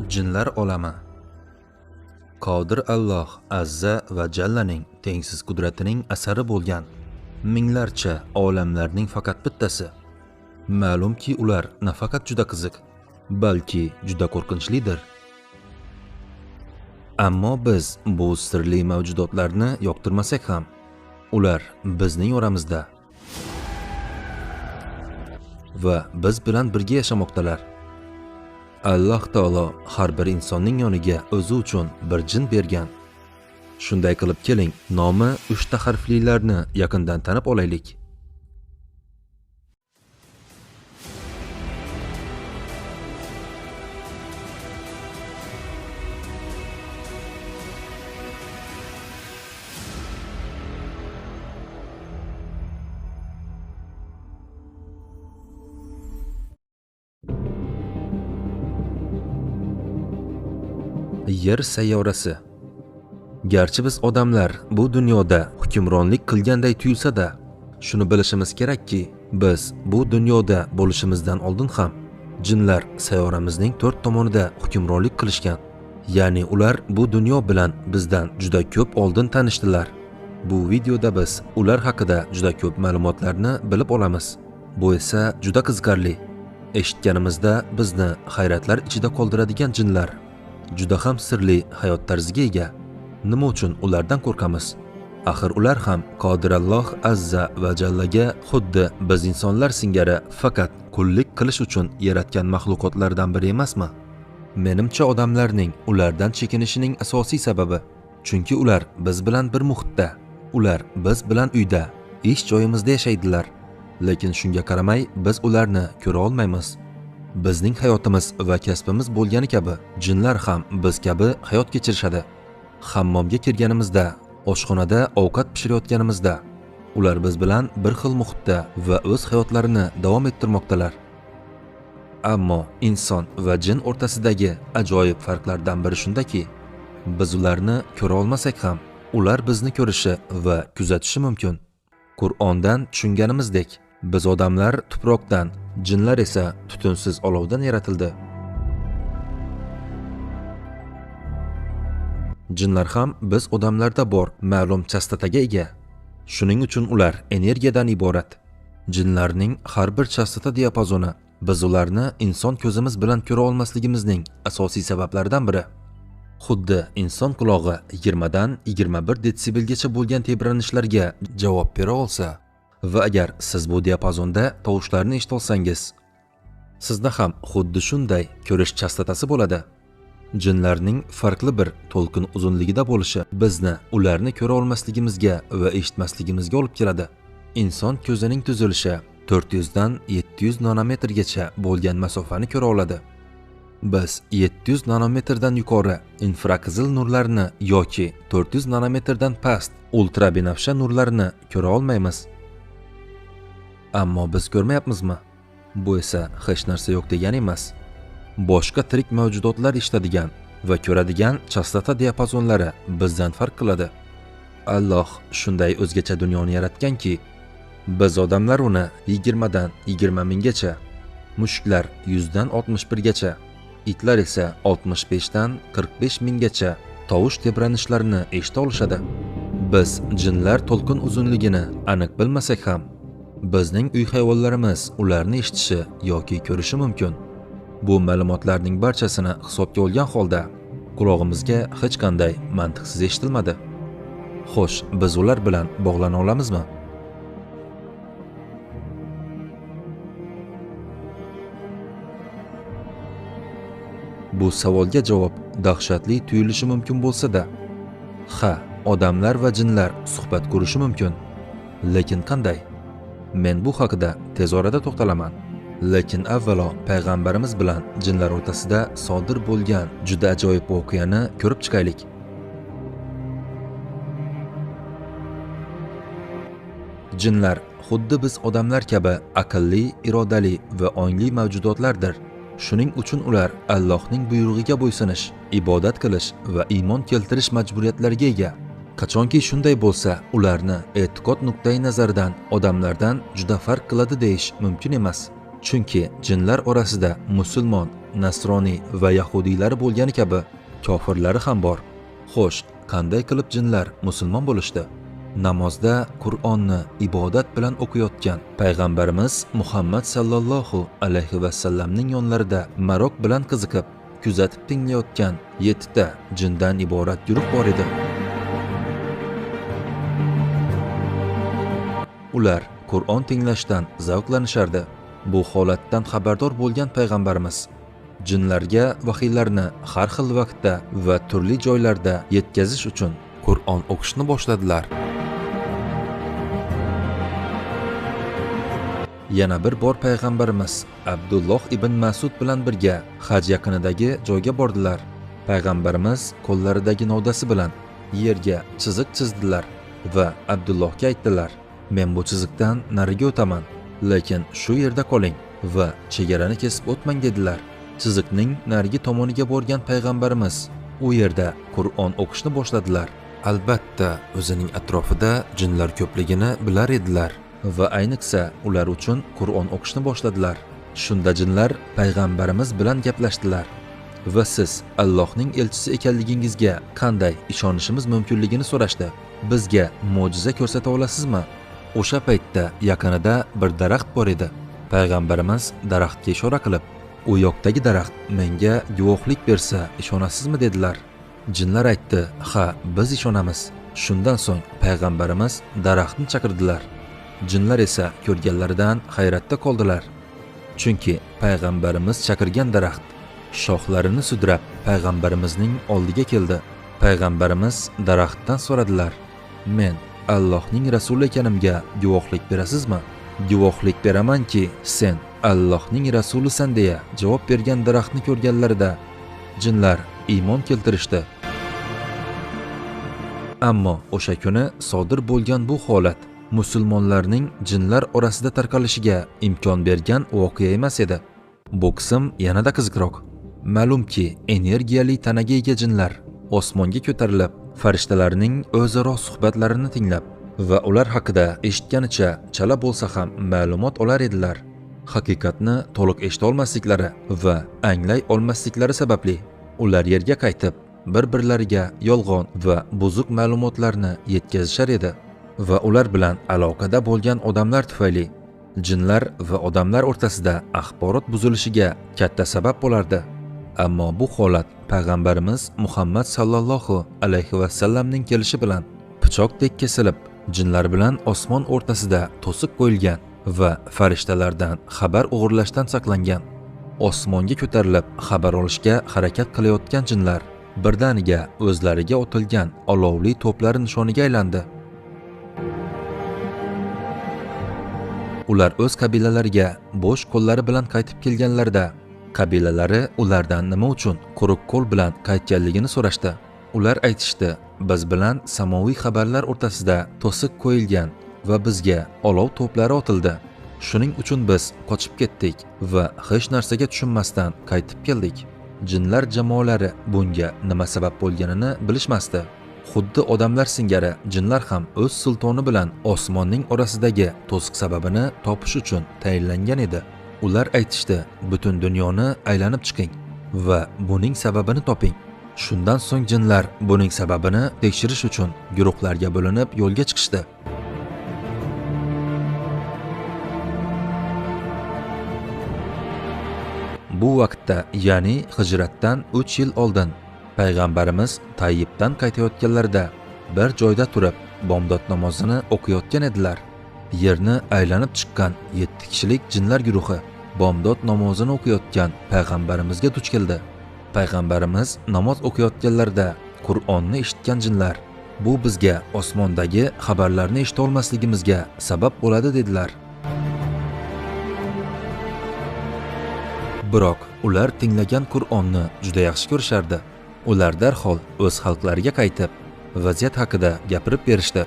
Jinlar olami. Qodir Alloh Azza va Jallaning tengsiz qudratining asari bo'lgan minglarcha olamlarning faqat bittasi. Ma'lumki ular nafaqat juda qiziq, balki juda qo'rqinchlidir. Ammo biz bu sirli mavjudotlarni yoqtirmasak ham, ular bizning oramizda va biz bilan birga yashamoqdalar. Alloh taolo har bir insonning yoniga o'zi uchun bir jin bergan. Shunday qilib keling, nomi 3 ta harflilarni yaqindan tanib olaylik. Yer sayyorasi. Garchi biz odamlar bu dunyoda hukmronlik qilganday tuyulsa-da, shuni bilishimiz kerakki, biz bu dunyoda bo'lishimizdan oldin ham jinlar sayyoramizning 4 tomonida hukmronlik qilishgan. Ya'ni ular bu dunyo bilan bizdan juda ko'p oldin tanishdilar. Bu videoda biz ular haqida juda ko'p ma'lumotlarni bilib olamiz. Bu esa juda qiziqarli. Eshitganimizda bizni hayratlar ichida qoldiradigan jinlar juda ham sirli hayot tarziga ega. Nima uchun ulardan qo'rqamiz? Axir ular ham Qodir Alloh Azza va Jallaga xuddi biz insonlar singari faqat qullik qilish uchun yaratgan mahluqotlardan biri emasmi? Menimcha odamlarning ulardan chekinishining asosiy sababi, chunki ular biz bilan bir muhitda, ular biz bilan uyda, ish joyimizda yashaydilar. Lekin shunga qaramay biz ularni ko'ra olmaymiz. Bizning hayotimiz va kasbimiz bo'lgani kabi, jinlar ham biz kabi hayot kechirishadi. Hammomga kirganimizda, oshxonada ovqat pishirayotganimizda, ular biz bilan bir xil muhitda va o'z hayotlarini davom ettirmoqdalar. Ammo inson va jin o'rtasidagi ajoyib farqlardan biri shundaki, biz ularni ko'ra olmasak ham, ular bizni ko'rishi va kuzatishi mumkin. Qur'ondan tushunganimizdek, biz odamlar tuproqdan, jinlar esa tutunsiz olovdan yaratildi. Jinlar ham biz odamlarda bor ma'lum chastotaga ega. Shuning uchun ular energiyadan iborat. Jinlarning har bir chastota diapazoni biz ularni inson ko'zimiz bilan ko'ra olmasligimizning asosiy sabablaridan biri. Xuddi inson qulog'i 20 dan 21 desibelgacha bo'lgan tebranishlarga javob bera olsa va agar siz bu diapazonda tovushlarni eshita olsangiz, sizda ham xuddi shunday ko'rish chastotasi bo'ladi. Jinlarning farqli bir to'lqin uzunligida bo'lishi bizni ularni ko'ra olmasligimizga va eshitmasligimizga olib keladi. Inson ko'zining tuzilishi 400 dan 700 nanometrgacha bo'lgan masofani ko'ra oladi. Biz 700 nanometrdan yuqori infraqizil nurlarni yoki 400 nanometrdan past ultrabinafsha nurlarni ko'ra olmaymiz. Ammo biz ko'rmayapmizmi? Bu esa hech narsa yo'q degani emas. Boshqa tirik mavjudotlar eshitadigan va ko'radigan chastota diapazonlari bizdan farq qiladi. Alloh shunday o'zgacha dunyoni yaratganki, biz odamlar uni 20 dan 20 minggacha, mushuklar 100 dan 61 gacha, itlar esa 65 dan 45 minggacha tovush tebranishlarini eshita olishadi. Biz jinlar to'lqin uzunligini aniq bilmasak ham, bizning uy hayvonlarimiz ularni eshitishi yoki ko'rishi mumkin. Bu ma'lumotlarning barchasini hisobga olgan holda qulog'imizga hech qanday mantiqsiz eshitilmadi. Xo'sh, biz ular bilan bog'lana olamizmi? Bu savolga javob dahshatli tuyulishi mumkin bo'lsa-da, ha, odamlar va jinlar suhbat qurishi mumkin. Lekin qanday? Men bu haqida tez orada to'xtalaman. Lekin avvalo payg'ambarimiz bilan jinlar o'rtasida sodir bo'lgan juda ajoyib voqeani ko'rib chiqaylik. Jinlar xuddi biz odamlar kabi aqlli, irodali va ongli mavjudotlardir. Shuning uchun ular Allohning buyrug'iga bo'ysunish, ibodat qilish va iymon keltirish majburiyatlariga ega. Qachonki shunday bo'lsa, ularni e'tiqod nuqtai nazaridan odamlardan juda farq qiladi deyish mumkin emas. Chunki jinlar orasida musulmon, nasroniy va yahudiylar bo'lgani kabi kofirlari ham bor. Xo'sh, qanday qilib jinlar musulmon bo'lishdi? Namozda Qur'onni ibodat bilan o'qiyotgan payg'ambarimiz Muhammad sallallohu alayhi va sallamning yonlarida marok bilan qiziqib, kuzatib tinglayotgan 7 ta jindan iborat guruh bor edi. Ular Qur'on tinglashdan zavqlanishardi. Bu holatdan xabardor bo'lgan payg'ambarimiz jinlarga vahiylarni har xil vaqtda va turli joylarda yetkazish uchun Qur'on o'qishni boshladilar. Yana bir bor payg'ambarimiz Abdulloh ibn Mas'ud bilan birga haj yaqinidagi joyga bordilar. Payg'ambarimiz qo'llaridagi novdasi bilan yerga chiziq chizdilar va Abdullohga aytdilar: "Men bu chiziqdan nariga o'taman, lekin shu yerda qoling va chegarani kesib o'tmang" dedilar. Chiziqning narigi tomoniga borgan payg'ambarimiz u yerda Qur'on o'qishni boshladilar. Albatta, o'zining atrofida jinlar ko'pligini bilar edilar va ayniqsa ular uchun Qur'on o'qishni boshladilar. Shunda jinlar payg'ambarimiz bilan gaplashdilar va siz Allohning elchisi ekanligingizga qanday ishonishimiz mumkinligini so'rashdi. Bizga mo'jiza ko'rsata olasizmi? O'sha paytda yaqinida bir daraxt bor edi. Payg'ambarimiz daraxtga ishora qilib, "U yoqdagi daraxt menga guvohlik bersa ishonasizmi?" dedilar. Jinlar aytdi: "Ha, biz ishonamiz." Shundan so'ng payg'ambarimiz daraxtni chaqirdilar. Jinlar esa ko'rganlaridan hayratda qoldilar. Chunki payg'ambarimiz chaqirgan daraxt shoxlarini sudrab payg'ambarimizning oldiga keldi. Payg'ambarimiz daraxtdan so'radilar: "Men Allohning rasuli ekanimga guvohlik berasizmi?" "Guvohlik beramanki, sen Allohning rasulisan" deya javob bergan daraxtni ko'rganlarida jinlar iymon keltirishdi. Ammo o'sha kuni sodir bo'lgan bu holat musulmonlarning jinlar orasida tarqalishiga imkon bergan voqea emas edi. Bu qism yanada qiziqroq. Ma'lumki, energiyali tanaga ega jinlar osmonga ko'tarilib, farishtalarning o'zaro suhbatlarini tinglab va ular haqida eshitganicha chala bo'lsa ham ma'lumot olar edilar. Haqiqatni to'liq eshita olmasliklari va anglay olmasliklari sababli ular yerga qaytib, bir-birlariga yolg'on va buzuq ma'lumotlarni yetkazishar edi va ular bilan aloqada bo'lgan odamlar tufayli jinlar va odamlar o'rtasida axborot buzilishiga katta sabab bo'lardi. Ammo bu holat payg'ambarimiz Muhammad sallallohu alayhi va sallamning kelishi bilan pichoqdek kesilib, jinlar bilan osmon o'rtasida to'siq qo'yilgan va farishtalardan xabar o'g'irlashdan saqlangan. Osmonga ko'tarilib xabar olishga harakat qilayotgan jinlar birdaniga o'zlariga otilgan olovli to'plar nishoniga aylandi. Ular o'z qabilalariga bo'sh qo'llari bilan qaytib kelganlarida qabilalari ulardan nima uchun quruq qo'l bilan qaytganligini so'rashdi. Ular aytishdi: "Biz bilan samoviy xabarlar o'rtasida to'siq qo'yilgan va bizga olov to'plari otildi. Shuning uchun biz qochib ketdik va hech narsaga tushunmasdan qaytib keldik." Jinlar jamoalari bunga nima sabab bo'lganini bilishmasdi. Xuddi odamlar singari jinlar ham o'z sultoni bilan osmonning orasidagi to'siq sababini topish uchun tayinlangan edi. Ular aytishdi: "Butun dunyoni aylanib chiqing va buning sababini toping." Shundan so'ng jinlar buning sababini tekshirish uchun guruhlarga bo'linib yo'lga chiqishdi. Bu vaqtda, ya'ni hijratdan 3 yil oldin payg'ambarimiz Tayyibdan qaytayotganlarida bir joyda turib bomdod namozini o'qiyotgan edilar. Yerni aylanib chiqqan 7 kishilik jinlar guruhi bomdod namozini o'qiyotgan payg'ambarimizga duch keldi. Payg'ambarimiz namoz o'qiyotganlarida Qur'onni eshitgan jinlar: "Bu bizga osmondagi xabarlarni eshita olmasligimizga sabab bo'ladi" dedilar. Biroq ular tinglagan Qur'onni juda yaxshi ko'rishardi. Ular darhol o'z xalqlariga qaytib, vaziyat haqida gapirib berishdi.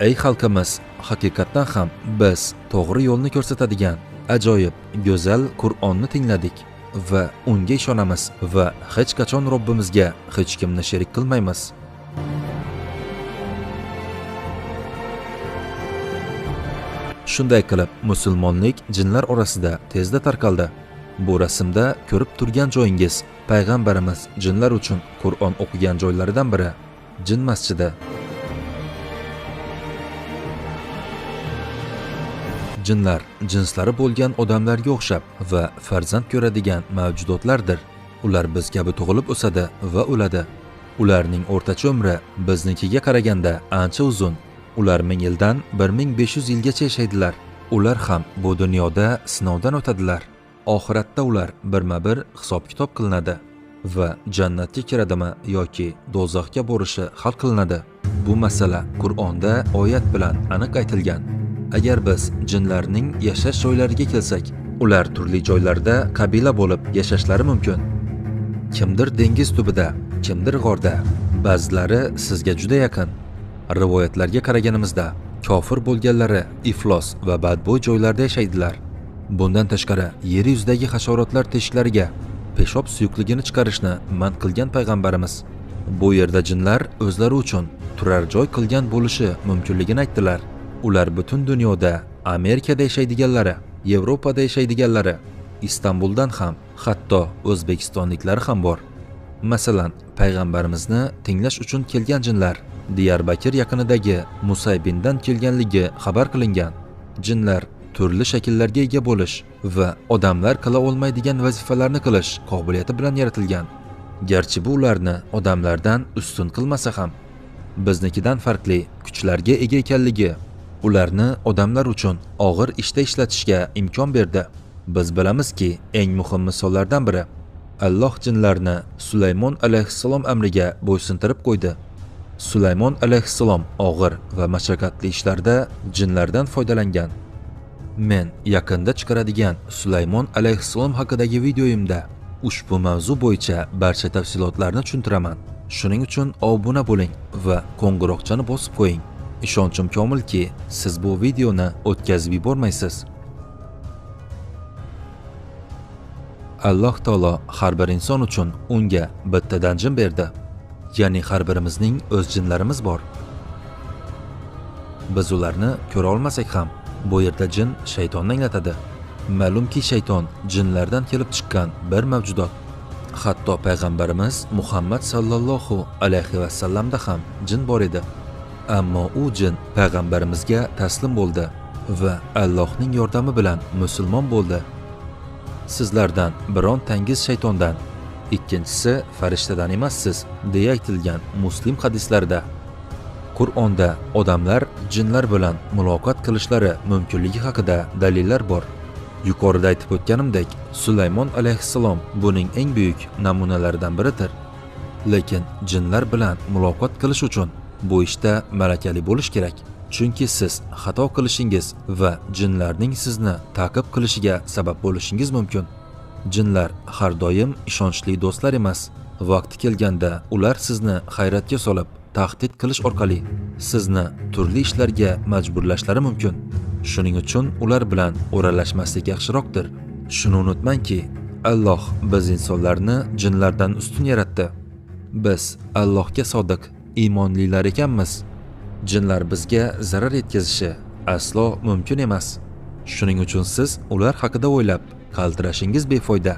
"Ey xalqimiz, haqiqatan ham biz to'g'ri yo'lni ko'rsatadigan ajoyib, go'zal Qur'onni tingladik va unga ishonamiz va hech qachon Robbimizga hech kimni sherik qilmaymiz." Shunday qilib musulmonlik jinlar orasida tezda tarqaldi. Bu rasmda ko'rib turgan joyingiz payg'ambarimiz jinlar uchun Qur'on o'qigan joylaridan biri jin masjidi. Jinlar jinslari bo'lgan odamlarga o'xshab va farzand ko'radigan mavjudotlardir. Ular biz kabi tug'ilib o'sadi va o'ladi. Ularning o'rtacha umri biznikiga qaraganda ancha uzun. Ular 1000 yildan 1500 yilgacha yashaydilar. Ular ham bu dunyoda sinovdan o'tadilar. Oxiratda ular birma-bir hisob-kitob qilinadi va jannatga kiradimi yoki do'zaxga borishi hal qilinadi. Bu masala Qur'onda oyat bilan aniq aytilgan. Agar biz jinlarning yashash joylariga kelsak, ular turli joylarda qabila bo'lib yashashlari mumkin. Kimdir dengiz tubida, kimdir g'orda, ba'zilari sizga juda yaqin. Rivoyatlarga qaraganimizda, kofir bo'lganlari iflos va badbo'y joylarda yashaydilar. Bundan tashqari, yer yuzidagi hasharotlar teshiklariga peshob suyuqligini chiqarishni man qilgan payg'ambarimiz bu yerda jinlar o'zlari uchun turar joy qilgan bo'lishi mumkinligini aytdilar. Ular butun dunyoda, Amerikada yashaydiganlari, Yevropada yashaydiganlari, Istanbuldan ham, hatto O'zbekistonliklari ham bor. Masalan, payg'ambarimizni tinglash uchun kelgan jinlar Diyarbakir yaqinidagi Musaybindan kelganligi xabar qilingan. Jinlar turli shakllarga ega bo'lish va odamlar qila olmaydigan vazifalarni qilish qobiliyati bilan yaratilgan. Garchi bu ularni odamlardan ustun qilmasa ham, biznikidan farqli kuchlarga ega ekanligi ularni odamlar uchun og'ir ishda ishlatishga imkon berdi. Biz bilamizki, eng muhim misollardan biri Alloh jinlarni Sulaymon alayhissalom amriga bo'ysuntirib qo'ydi. Sulaymon alayhissalom og'ir va mashaqqatli ishlarda jinlardan foydalangan. Men yaqinda chiqaradigan Sulaymon alayhissalom haqidagi videoyimda ushbu mavzu bo'yicha barcha tafsilotlarni tushuntiraman. Shuning uchun obuna bo'ling va qo'ng'iroqchani bosib qo'ying. Ishonchim komilki, siz bu videoni o'tkazib yubormaysiz. Alloh taolo har bir inson uchun unga bittadan jin berdi. Ya'ni har birimizning o'z jinlarimiz bor. Biz ularni ko'ra olmasak ham, bu yerda jin shaytonni anglatadi. Ma'lumki shayton jinlardan kelib chiqqan bir mavjudot. Hatto payg'ambarimiz Muhammad sallallohu alayhi va sallamda ham jin bor edi. Ammo u jin payg'ambarimizga taslim bo'ldi va Allohning yordami bilan musulmon bo'ldi. Sizlardan birontangiz shaytondan, ikkinchisi farishtadan emassiz, deya aytilgan Muslim hadislarida. Qur'onda odamlar jinlar bilan muloqot qilishlari mumkinligi haqida dalillar bor. Yuqorida aytib o'tganimdek, Sulaymon alayhissalom buning eng buyuk namunalaridan biridir. Lekin jinlar bilan muloqot qilish uchun bu ishda malakali bo'lish kerak. Chunki siz xato qilishingiz va jinlarning sizni ta'qib qilishiga sabab bo'lishingiz mumkin. Jinlar har doim ishonchli do'stlar emas. Vaqti kelganda ular sizni hayratga solib, tahdid qilish orqali sizni turli ishlarga majburlashlari mumkin. Shuning uchun ular bilan o'ralashmaslik yaxshiroqdir. Shuni unutmangki, Alloh biz insonlarni jinlardan ustun yaratdi. Biz Allohga sodiq, iymonlilar ekanmiz. Jinlar bizga zarar yetkazishi aslo mumkin emas. Shuning uchun siz ular haqida o'ylab qaltirashingiz befoyda.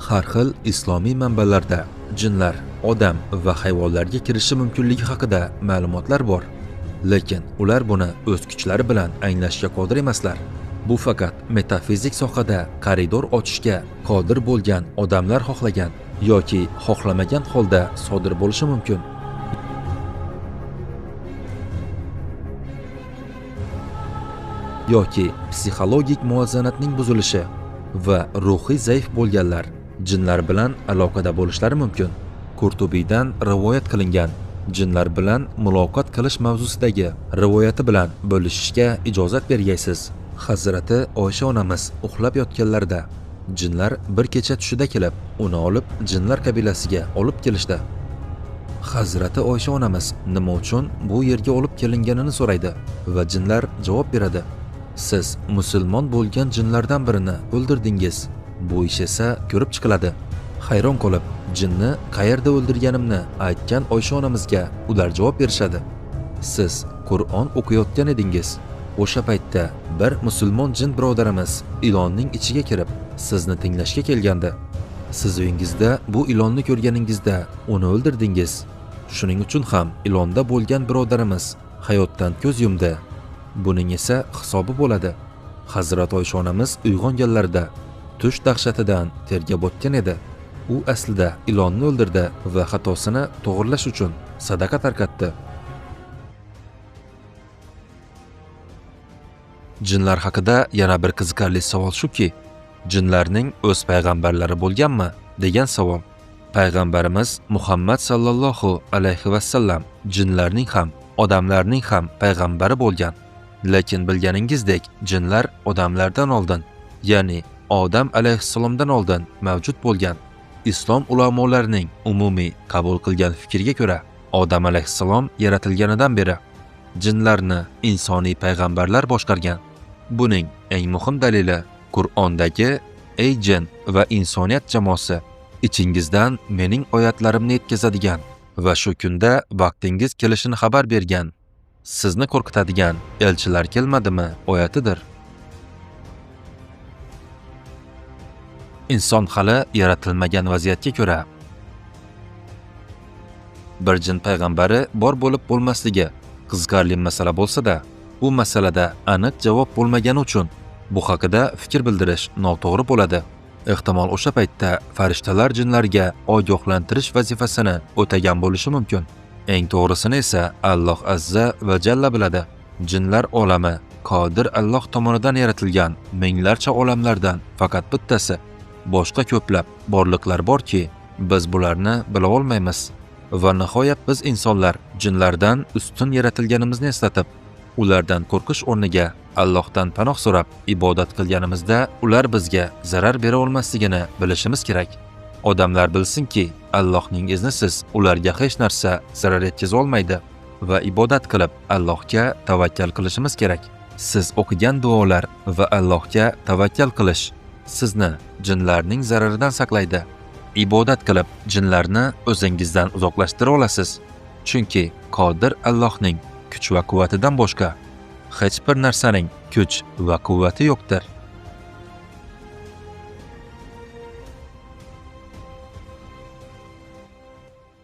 Har xil islomiy manbalarda jinlar odam va hayvonlarga kirishi mumkinligi haqida ma'lumotlar bor. Lekin ular buni o'z kuchlari bilan anglashga qodir emaslar. Bu faqat metafizik sohada koridor ochishga qodir bo'lgan odamlar xohlagan yoki xohlamagan holda sodir bo'lishi mumkin. Yoki psixologik muvozanatning buzilishi va ruhiy zaif bo'lganlar jinlar bilan aloqada bo'lishlari mumkin. Qurtubiydan rivoyat qilingan jinlar bilan muloqot qilish mavzusidagi rivoyati bilan bo'lishishga ijozat bergaysiz. Hazrati Oysha onamiz uxlab yotganlarida jinlar bir kecha tushida kelib, uni olib jinlar qabilasiga olib kelishdi. Hazrati Oysha onamiz nima uchun bu yerga olib kelinganini so'raydi va jinlar javob beradi: siz musulmon bo'lgan jinlardan birini o'ldirdingiz. Bu ish esa ko'rib chiqiladi. Hayron qolib, jinni qayerda o'ldirganimni aytgan Oysha onamizga ular javob berishadi: siz Qur'on o'qiyotgan edingiz. O'sha paytda bir musulmon jin birodarimiz ilonning ichiga kirib sizni tinglashga kelgandi. Siz uyingizda bu ilonni ko'rganingizda uni o'ldirdingiz. Shuning uchun ham ilonda bo'lgan birodarimiz hayotdan ko'z yumdi. Buning esa hisobi bo'ladi. Hazrat Oysha onamiz uyg'onganlarida tush dahshatidan terga botgan edi. U aslida ilonni o'ldirdi va xatosini to'g'rilash uchun sadaqa tarqatdi. Jinlar haqida yana bir qiziqarli savol shuki, jinlarning o'z payg'ambarlari bo'lganmi degan savol. Payg'ambarimiz Muhammad sallallohu alayhi va sallam jinlarning ham, odamlarning ham payg'ambari bo'lgan. Lekin bilganingizdek, jinlar odamlardan oldin, ya'ni Odam alayhissalomdan oldin mavjud bo'lgan. Islom ulamolarining umumiy qabul qilgan fikrga ko'ra, Odam alayhissalom yaratilganidan beri jinlarni insoniy payg'ambarlar boshqargan. Buning eng muhim dalili Qur'ondagi: "Ey jin va insoniyat jamoasi, ichingizdan mening oyatlarimni yetkazadigan va shu kunda vaqtingiz kelishini xabar bergan, sizni qo'rqitadigan elchilar kelmadimi?" oyatidir. Inson hali yaratilmagan vaziyatga ko'ra bir jin payg'ambari bor bo'lib bo'lmasligi qiziqarli masala bo'lsa-da, bu masalada aniq javob bo'lmagani uchun bu haqida fikr bildirish noto'g'ri bo'ladi. Ehtimol o'sha paytda farishtalar jinlarga ogohlantirish vazifasini o'tagan bo'lishi mumkin. Eng to'g'risini esa Alloh azza va jalla biladi. Jinlar olami qodir Alloh tomonidan yaratilgan minglarcha olamlardan faqat bittasi. Boshqa ko'plab borliqlar borki, biz bularni bila olmaymiz. Va nihoyat biz insonlar jinlardan ustun yaratilganimizni eslatib, ulardan qo'rqish o'rniga Allohdan panoh so'rab ibodat qilganimizda ular bizga zarar bera olmasligini bilishimiz kerak. Odamlar bilsinki, Allohning iznisiz ularga hech narsa zarar yetkaza olmaydi va ibodat qilib Allohga tavakkal qilishimiz kerak. Siz o'qigan duolar va Allohga tavakkal qilish sizni jinlarning zararidan saqlaydi. Ibodat qilib jinlarni o'zingizdan uzoqlashtira olasiz. Chunki qodir Allohning kuch va quvvatidan boshqa hech bir narsaning kuch va quvvati yo'qdir.